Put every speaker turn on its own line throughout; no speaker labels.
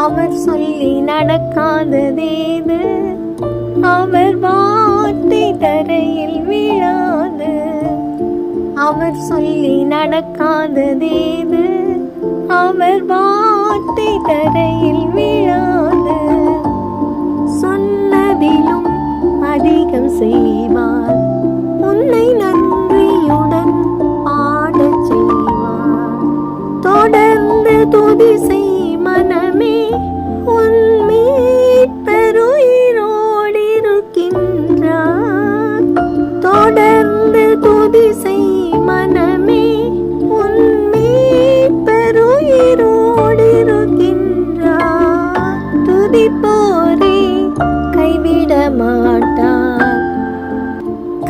அவர் சொல்லி நடக்காததேது, அவர் வார்த்தை தரையில் விழாது. அவர் சொல்லி நடக்காததேது, அவர் வார்த்தை தரையில் விழாது. சொன்னதிலும் அதிகம் செய்வார், உன்னை நன்றியுடன் பாடச் செய்வார். தொடர்ந்து துதி செய் மனமே, உன் மீட்பருயிரோடு இருக்கின்றார். தொடர்ந்து துதி செய் மனமே, உன் மீட்பருயிரோடு இருக்கின்றார். துதிப்போரே கைவிட மாட்டார்,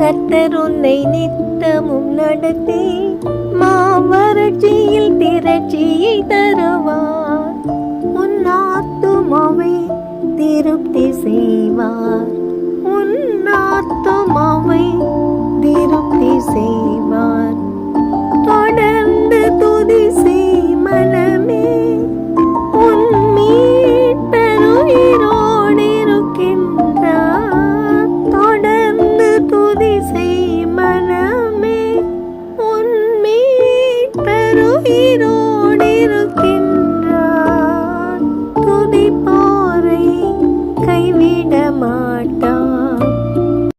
கர்த்தர் உன்னை நித்தமும் நடத்தி மாவறட்சியில் திரட்சியை தருவார். உன் ஆத்துமாவை திருப்தி செய்வார், உன் ஆத்துமாவை திருப்தி செய்வார். தொடர்ந்து துதி செய் மனமே, உன் மீட்பருயிரோடு இருக்கின்றார். தொடர்ந்து துதி செய் மனமே, உன் மீட்பருயிரோடு இருக்கின்றார்.